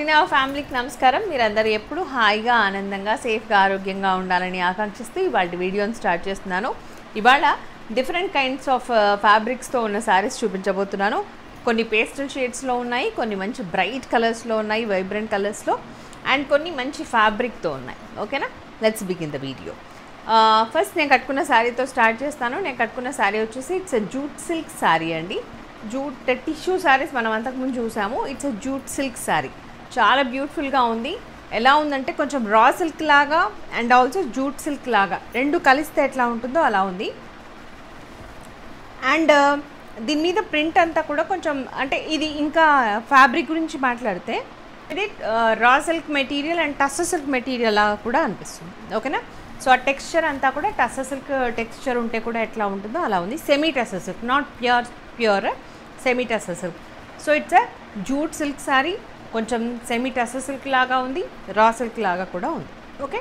Sree Nava ఫ్యామిలీకి నమస్కారం. మీరందరూ ఎప్పుడు హాయిగా ఆనందంగా సేఫ్గా ఆరోగ్యంగా ఉండాలని ఆకాంక్షిస్తూ ఇవాళ వీడియోని స్టార్ట్ చేస్తున్నాను. ఇవాళ డిఫరెంట్ కైండ్స్ ఆఫ్ ఫ్యాబ్రిక్స్తో ఉన్న శారీస్ చూపించబోతున్నాను. కొన్ని పేస్టల్ షేడ్స్లో ఉన్నాయి, కొన్ని మంచి బ్రైట్ కలర్స్లో ఉన్నాయి, వైబ్రెంట్ కలర్స్లో, అండ్ కొన్ని మంచి ఫ్యాబ్రిక్తో ఉన్నాయి. ఓకేనా, let's begin the video. First నేను కట్టుకున్న శారీతో స్టార్ట్ చేస్తాను. నేను కట్టుకున్న శారీ వచ్చేసి ఇట్స్ జూట్ సిల్క్ శారీ అండి. జూట్ టిష్యూ శారీస్ మనం అంతకుముందు చూసాము. ఇట్స్ జూట్ సిల్క్ శారీ, చాలా బ్యూటిఫుల్గా ఉంది. ఎలా ఉందంటే కొంచెం రా సిల్క్ లాగా అండ్ ఆల్సో జూట్ సిల్క్ లాగా రెండు కలిస్తే ఎట్లా ఉంటుందో అలా ఉంది. అండ్ దీని మీద ప్రింట్ అంతా కూడా కొంచెం అంటే ఇది ఇంకా ఫ్యాబ్రిక్ గురించి మాట్లాడితే ఇది raw silk material and tussar silk material లాగా కూడా అనిపిస్తుంది. ఓకేనా, సో ఆ టెక్స్చర్ అంతా కూడా టస్సర్ సిల్క్ టెక్స్చర్ ఉంటే కూడా ఎట్లా ఉంటుందో అలా ఉంది. Semi tussar silk, not pure semi tussar silk. So it's a jute silk sari, కొంచెం సెమీ టస్సర్ సిల్క్ లాగా ఉంది, రా సిల్క్ లాగా కూడా ఉంది. ఓకే,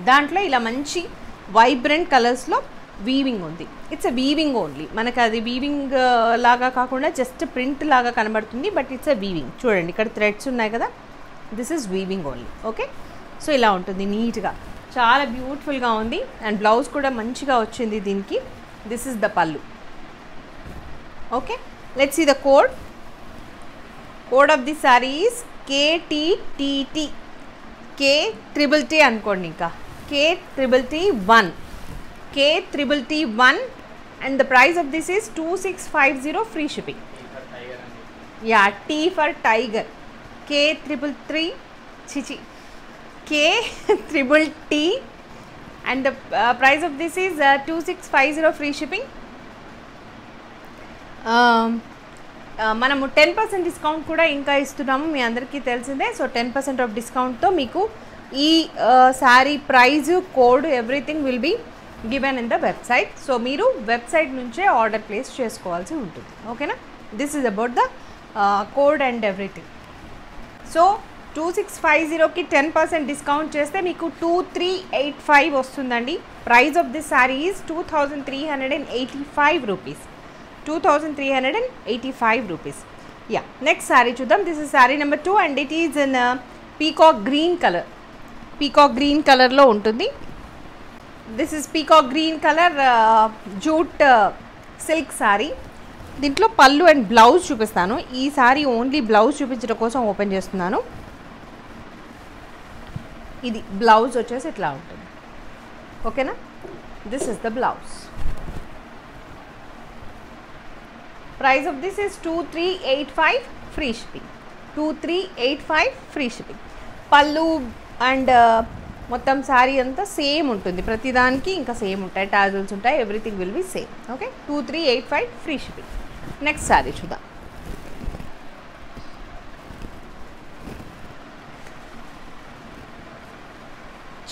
దాంట్లో ఇలా మంచి వైబ్రెంట్ కలర్స్లో వీవింగ్ ఉంది. ఇట్స్ అ వీవింగ్ ఓన్లీ, మనకు అది వీవింగ్ లాగా కాకుండా జస్ట్ ప్రింట్ లాగా కనబడుతుంది, బట్ ఇట్స్ అ వీవింగ్. చూడండి ఇక్కడ థ్రెడ్స్ ఉన్నాయి కదా, this is weaving only. Okay, so ఇలా ఉంటుంది నీట్గా, చాలా బ్యూటిఫుల్గా ఉంది. అండ్ బ్లౌజ్ కూడా మంచిగా వచ్చింది దీనికి. This is the pallu. Okay, let's see the code. Code of the sari is KTTT, K-T-T అనుకోండి, ఇంకా K-T-T-1, K-T-T-1, and the price of this is 2650 free shipping. Yeah, T for tiger, K-T-T-3, chichi, K-T-T, and the price of this is 2650 free shipping. మనము 10% discount కూడా ఇంకా ఇస్తున్నాము, మీ అందరికీ తెలిసిందే. So 10% of డిస్కౌంట్తో మీకు ఈ sari price, code, everything will be given in the website. So మీరు వెబ్సైట్ నుంచే ఆర్డర్ ప్లేస్ చేసుకోవాల్సి ఉంటుంది. ఓకేనా, this is about the code and everything. So 2650కి 10% డిస్కౌంట్ చేస్తే మీకు 2385 వస్తుందండి. Price of this sari is 2385 rupees, 2385 rupees. Yeah, next sari చూద్దాం. This is sari number 2 and it is in peacock green colour. Peacock green కలర్లో ఉంటుంది. This is peacock green colour jute silk sari. దీంట్లో పళ్ళు and blouse చూపిస్తాను. ఈ శారీ ఓన్లీ బ్లౌజ్ చూపించడం కోసం open చేస్తున్నాను. ఇది బ్లౌజ్ వచ్చేసి ఇట్లా ఉంటుంది. ఓకేనా, this is the blouse. Price of this is 2385 free shipping, 2385 free shipping. పళ్ళు అండ్ మొత్తం శారీ అంతా సేమ్ ఉంటుంది, ప్రతిదానికి ఇంకా సేమ్ ఉంటాయి, టాజల్స్ ఉంటాయి, everything will be same. Okay, 2385 free shipping. Next sari చూద్దాం.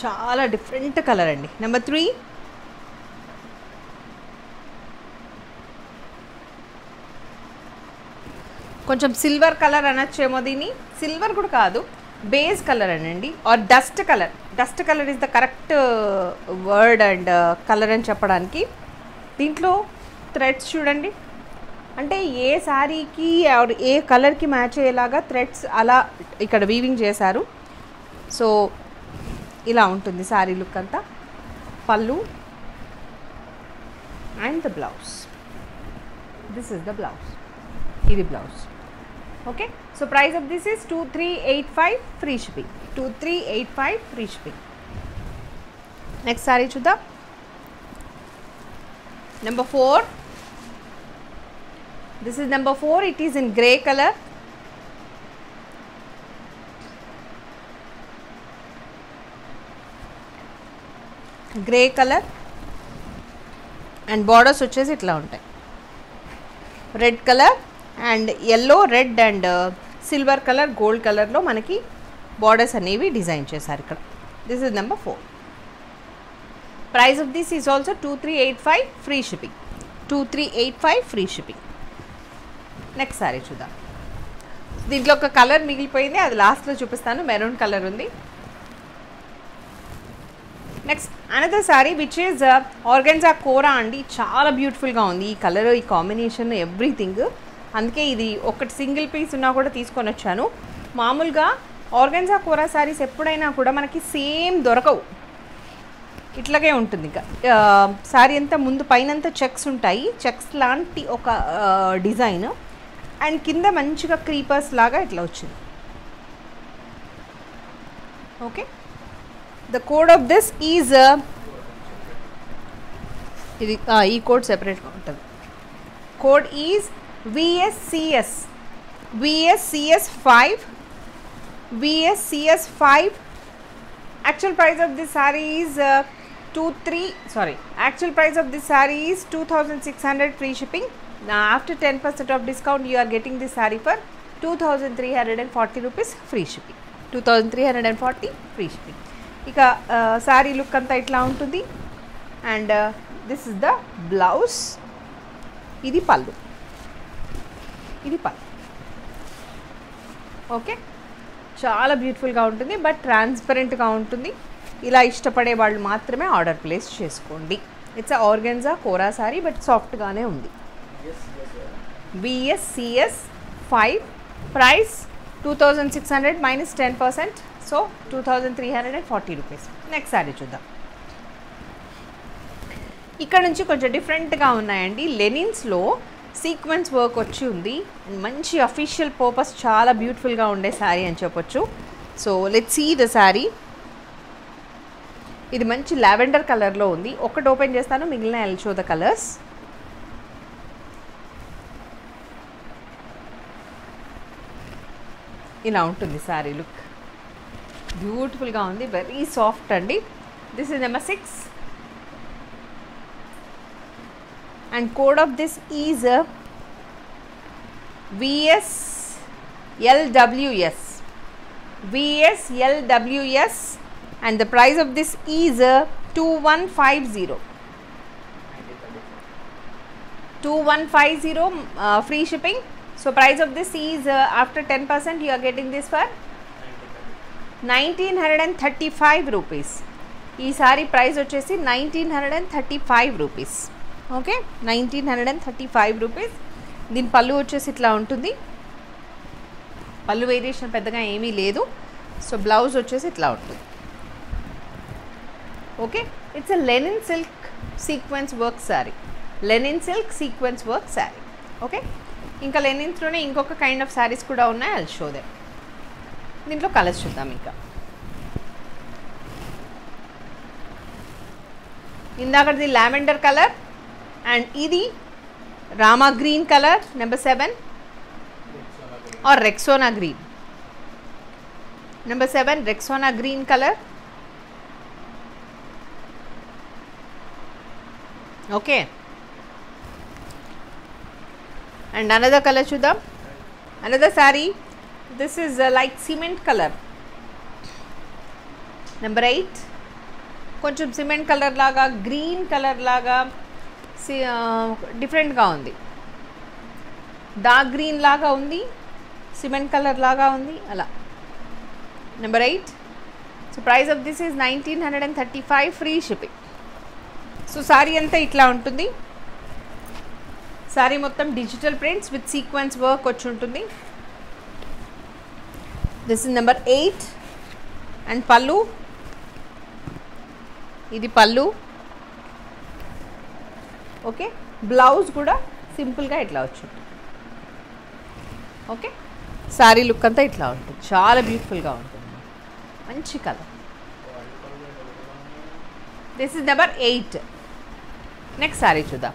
చాలా డిఫరెంట్ కలర్ అండి. నెంబర్ 3. కొంచెం సిల్వర్ కలర్ అనొచ్చేమో దీన్ని. సిల్వర్ కూడా కాదు, బేస్ కలర్ అనండి, or dust colour. Dust colour is the correct word and colour అని చెప్పడానికి. దీంట్లో థ్రెడ్స్ చూడండి, అంటే ఏ శారీకి ఆర్ ఏ కలర్కి మ్యాచ్ అయ్యేలాగా థ్రెడ్స్ అలా ఇక్కడ వీవింగ్ చేశారు. సో ఇలా ఉంటుంది శారీ లుక్ అంతా. పళ్ళు and the blouse, this is the blouse, ఇది blouse. Okay, so price of this is 2385 free shipping, 2385 free shipping. Next sari చూద్దాం. Number 4. This is number 4. It is in grey colour. Grey colour and borders వచ్చేసి ఇట్లా ఉంటాయి. Red colour and yellow, red and silver colour, gold కలర్లో మనకి borders అనేవి design చేశారు ఇక్కడ. This is number 4. Price of this is also 2385 free shipping, 2385 free shipping. Next sari చూద్దాం. దీంట్లో ఒక కలర్ మిగిలిపోయింది, అది లాస్ట్లో చూపిస్తాను. మెరూన్ కలర్ ఉంది. Next another sari which is organza kora అండి. చాలా బ్యూటిఫుల్గా ఉంది ఈ కలర్, ఈ కాంబినేషన్, ఎవ్రీథింగ్. అందుకే ఇది ఒకటి సింగిల్ పీస్ ఉన్నా కూడా తీసుకొని వచ్చాను. మామూలుగా ఆర్గన్జా కోరా సారీస్ ఎప్పుడైనా కూడా మనకి సేమ్ దొరకవు, ఇట్లాగే ఉంటుంది. ఇంకా సారీ అంతా ముందు పైనంతా చెక్స్ ఉంటాయి, చెక్స్ లాంటి ఒక డిజైన్, అండ్ కింద మంచిగా క్రీపర్స్ లాగా ఇట్లా వచ్చింది. Okay, the code of this is, ఇది ఈ కోడ్ సెపరేట్గా ఉంటుంది. Code is VSCS 5. Actual price of this saree is actual price of this saree is 2600 free shipping. Now after 10% of discount you are getting this saree for 2340 rupees free shipping. 2340 free shipping. ఇక saree look అంతా ఇట్లా ఉంటుంది, and this is the blouse. ఇది పళ్ళు. Okay, చాలా బ్యూటిఫుల్గా ఉంటుంది, but ట్రాన్స్పరెంట్గా ఉంటుంది. ఇలా ఇష్టపడే వాళ్ళు మాత్రమే ఆర్డర్ ప్లేస్ చేసుకోండి. It's organza kora sari, but సాఫ్ట్గానే ఉంది. VSCS 5, price 2600 minus 10%, so 2340 rupees. Next sari చూద్దాం. ఇక్కడ నుంచి కొంచెం డిఫరెంట్గా ఉన్నాయండి. లెనిన్స్లో సీక్వెన్స్ వర్క్ వచ్చి ఉంది, మంచి అఫీషియల్ పర్పస్, చాలా బ్యూటిఫుల్గా ఉండే శారీ అని చెప్పొచ్చు. So let's see the sari. ఇది మంచి లావెండర్ కలర్లో ఉంది. ఒకటి ఓపెన్ చేస్తాను, మిగిలిన I will show the colours. ఇలా ఉంటుంది శారీ లుక్, బ్యూటిఫుల్గా ఉంది, వెరీ సాఫ్ట్ అండి. This is number 6 and code of this is VSLWS and the price of this is 2150 free shipping. So price of this is after 10% you are getting this for 1935 rupees. ఈ sorry price వచ్చేసి 1935 rupees. Okay, 1935 rupees. దీని పళ్ళు వచ్చేసి ఇట్లా ఉంటుంది. పళ్ళు variation పెద్దగా ఏమీ లేదు. సో బ్లౌజ్ వచ్చేసి ఇట్లా ఉంటుంది. Okay, it's a linen silk sequence work sari. Linen silk sequence work sari. Okay, ఇంకా లెనిన్స్లోనే ఇంకొక కైండ్ ఆఫ్ శారీస్ కూడా ఉన్నాయి, ఐల్ షో దెమ్. దీంట్లో కలర్స్ చూద్దాం. ఇంకా ఇందాకది లావెండర్ కలర్, అండ్ ఇది Rama green colour number 7 or Rexona green. Number 7 Rexona green colour. Okay, and another colour చూద్దాం. Another sari, this is like cement colour. Number 8 కొంచెం సిమెంట్ కలర్ లాగా, గ్రీన్ కలర్ లాగా డిఫరెంట్గా ఉంది. డార్క్ గ్రీన్ లాగా ఉంది, సిమెంట్ కలర్ లాగా ఉంది, అలా. Number 8. So price of this is 1935 free shipping. So sorry అంతా ఇట్లా ఉంటుంది. సారీ మొత్తం digital prints with sequence work వచ్చి ఉంటుంది. దిస్ ఇస్ నెంబర్ 8 అండ్ పళ్ళు. ఇది పళ్ళు. ఓకే, బ్లౌజ్ కూడా సింపుల్గా ఇట్లా వచ్చింది. ఓకే, సారీ లుక్ అంతా ఇట్లా ఉంటుంది, చాలా బ్యూటిఫుల్గా ఉంటుంది, మంచి colour. This is number 8. Next sari చూద్దాం.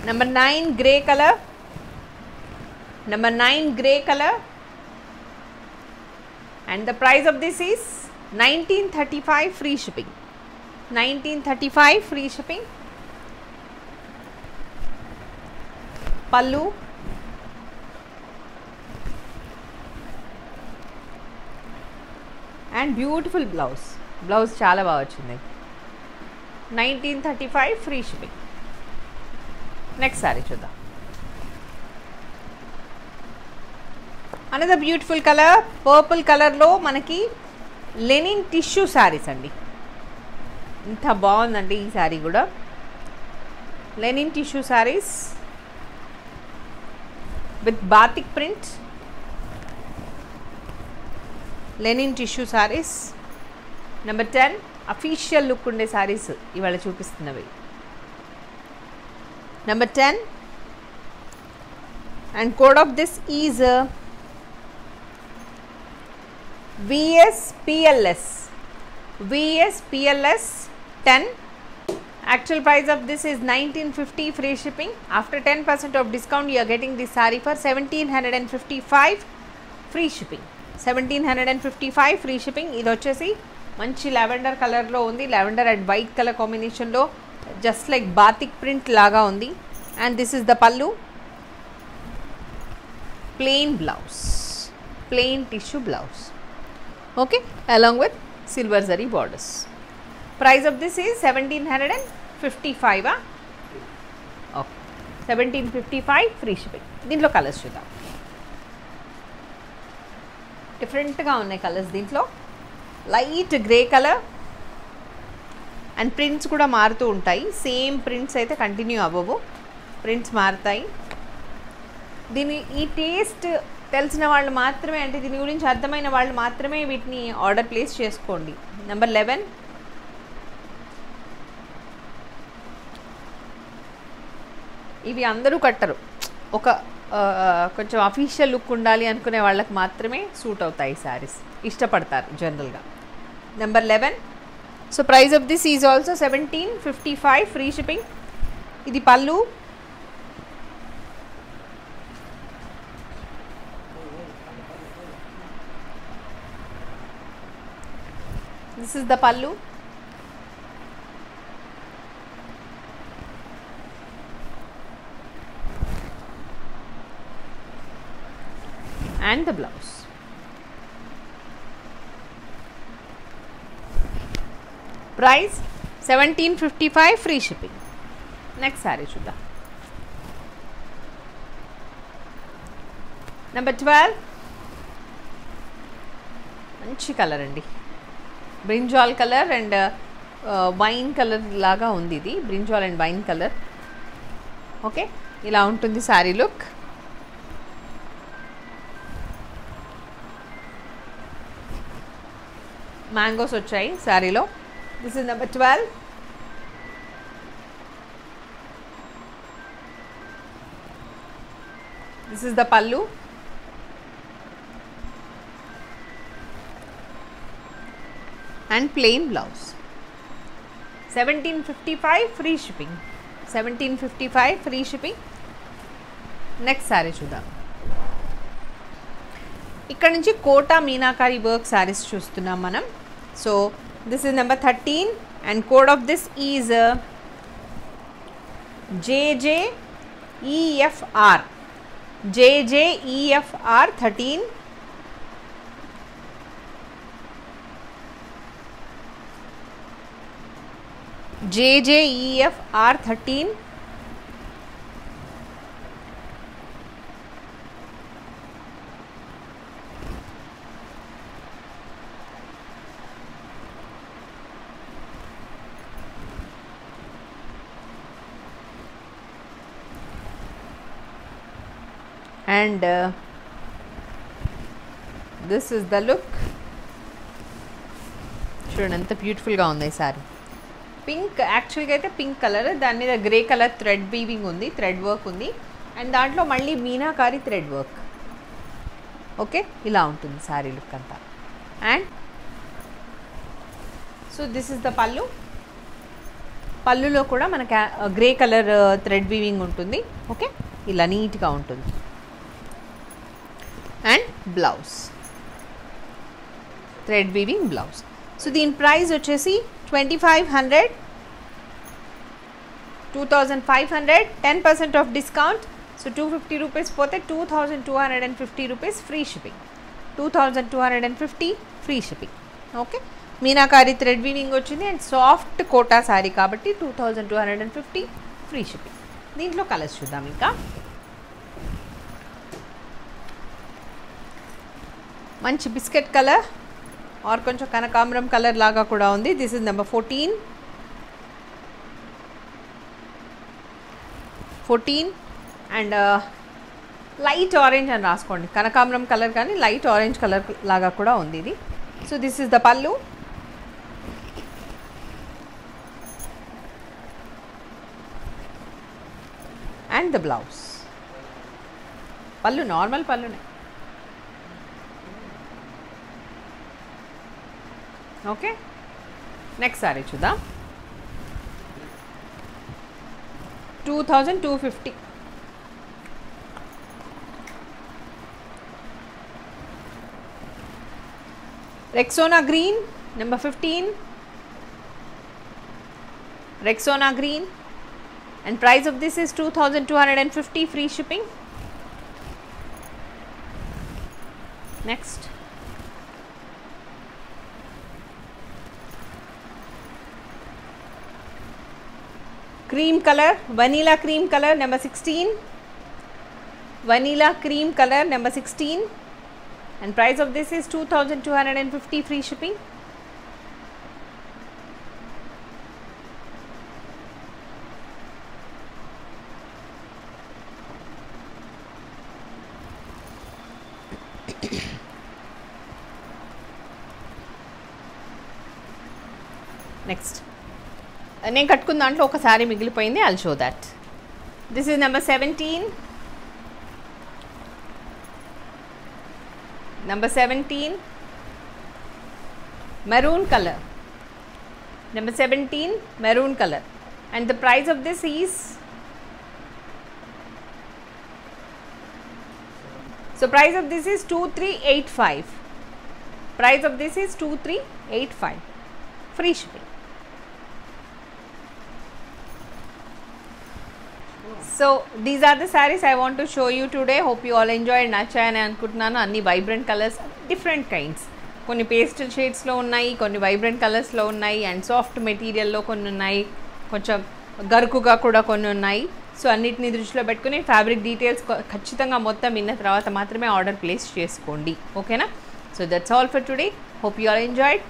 Number 9 grey colour. Number 9 grey colour. And the price of this is 1935 free shipping. 1935 free shipping. Pallu. And beautiful blouse. Blouse చాలా బాగా వచ్చింది. 1935 free shipping. Next saree చూద్దాం. అనదర్ బ్యూటిఫుల్ కలర్, పర్పుల్ కలర్లో మనకి linen tissue saris అండి. ఇంత బాగుందండి ఈ శారీ కూడా. Linen tissue saris with batik print, linen tissue sarees. Number 10, official look unde sarees ivala chupistunnave. Number 10, and code of this is VSPLS 10. Actual price of this is 1950 free shipping. After 10% of discount you are getting this saree for 1755 free shipping. 1755 free shipping. ఇది వచ్చేసి మంచి lavender కలర్లో ఉంది. Lavender and white colour కాంబినేషన్లో just like batik print లాగా ఉంది. And this is the పల్లు. Plain blouse, plain tissue blouse. Okay, along with silver zari borders. Price of this is 1755. Okay, 1755 free shipping. దీంట్లో కలర్స్ చూద్దాం. డిఫరెంట్గా ఉన్నాయి కలర్స్ దీంట్లో. Light grey colour and prints కూడా మారుతూ ఉంటాయి. సేమ్ ప్రింట్స్ అయితే కంటిన్యూ అవ్వవు, ప్రింట్స్ మారుతాయి. ఈ టేస్ట్ తెలిసిన వాళ్ళు మాత్రమే, అంటే దీని గురించి అర్థమైన వాళ్ళు మాత్రమే వీటిని ఆర్డర్ ప్లేస్ చేసుకోండి. నెంబర్ 11, ఇవి అందరూ కట్టరు, ఒక కొంచెం అఫీషియల్ లుక్ ఉండాలి అనుకునే వాళ్ళకి మాత్రమే సూట్ అవుతాయి శారీస్, ఇష్టపడతారు జనరల్గా. Number 11. So price of this is also 1755 free shipping. ఇది పళ్ళు. This is the pallu. And the blouse. Price 1755 free shipping. Next saree chuddam. Number 12. మంచి కలర్ అండి, brinjal colour and wine colour లాగా ఉంది. ఇది brinjal and wine colour. Okay, ఇలా ఉంటుంది sari look. Mangoes వచ్చాయి శారీలో. This is number 12. This is the పల్లు. And plain blouse. 1755 free shipping. 1755 free shipping. Next saree చూద్దాం. ఇక్కడ నుంచి కోటా మీనాకారి వర్క్ సారీస్ చూస్తున్నాం మనం. So this is number 13 and code of this is JJEFR. JJEFR 13. JJEFR 13. And this is the look. చూడండి ఎంత బ్యూటిఫుల్గా ఉంది ఈ సారీ. పింక్, యాక్చువల్గా అయితే పింక్ కలర్, దాని మీద గ్రే కలర్ థ్రెడ్ వీవింగ్ ఉంది, థ్రెడ్ వర్క్ ఉంది. అండ్ దాంట్లో మళ్ళీ మీనాకారి థ్రెడ్ వర్క్. ఓకే, ఇలా ఉంటుంది శారీ లుక్ అంతా. And so this is the పల్లు. పల్లులో కూడా మనకి గ్రే కలర్ థ్రెడ్ వీవింగ్ ఉంటుంది. ఓకే, ఇలా నీట్గా ఉంటుంది. And blouse, thread weaving blouse. So దీని ప్రైస్ వచ్చేసి 2500, 2500, 10% ఆఫ్ డిస్కౌంట్. సో 250 రూపీస్ పోతే 2250 rupees free shipping. 2250 free shipping. Okay, meenakari thread weaving వచ్చింది అండ్ సాఫ్ట్ కోటా శారీ కాబట్టి 2250 ఫ్రీ షిప్పింగ్. దీంట్లో కలర్స్ చూద్దాం. ఇంకా మంచి బిస్కెట్ కలర్ ఆర్ కొంచెం కనకాంబరం కలర్ లాగా కూడా ఉంది. This is number 14. And light orange అని రాసుకోండి, కనకాంబరం కలర్ కానీ లైట్ ఆరెంజ్ కలర్ లాగా కూడా ఉంది ఇది. సో దిస్ ఈస్ ద పల్లు. And the blouse. పళ్ళు నార్మల్ పళ్ళునే. ఓకే, నెక్స్ట్ సారీ చూద్దాం. 2250. Rexona green, number 15. Rexona green, and price of this is 2250, free shipping. Next. Cream color, vanilla cream color, number 16. Vanilla cream color, number 16. And price of this is 2250, free shipping. Next, నేను కట్టుకున్న దాంట్లో ఒక sorry మిగిలిపోయింది. I'll show that. This is number 17. Number 17, maroon color. Number 17, maroon color. And the price of this is, so price of this is 2385. Price of this is 2385. Free shipping. So these are the sarees I want to show you today. Hope you all enjoyed. నచ్చాయని అనుకుంటున్నాను. అన్ని vibrant colours, different kinds. కొన్ని pastel షేడ్స్లో ఉన్నాయి, కొన్ని vibrant కలర్స్లో ఉన్నాయి, and soft మెటీరియల్లో కొన్ని ఉన్నాయి, కొంచెం గరుకుగా కూడా కొన్ని ఉన్నాయి. సో అన్నిటిని దృష్టిలో పెట్టుకుని ఫ్యాబ్రిక్ డీటెయిల్స్ ఖచ్చితంగా మొత్తం విన్న తర్వాత మాత్రమే ఆర్డర్ ప్లేస్ చేసుకోండి. ఓకేనా? So that's all for today. Hope you all enjoyed.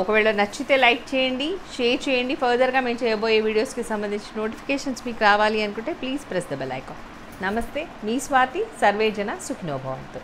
ఒకవేళ నచ్చితే లైక్ చేయండి, షేర్ చేయండి. ఫర్దర్గా మేము చేయబోయే వీడియోస్కి సంబంధించిన నోటిఫికేషన్స్ మీకు రావాలి అనుకుంటే please press the bell icon. నమస్తే, మీ స్వాతి. సర్వే జన సుఖినో భవంతు.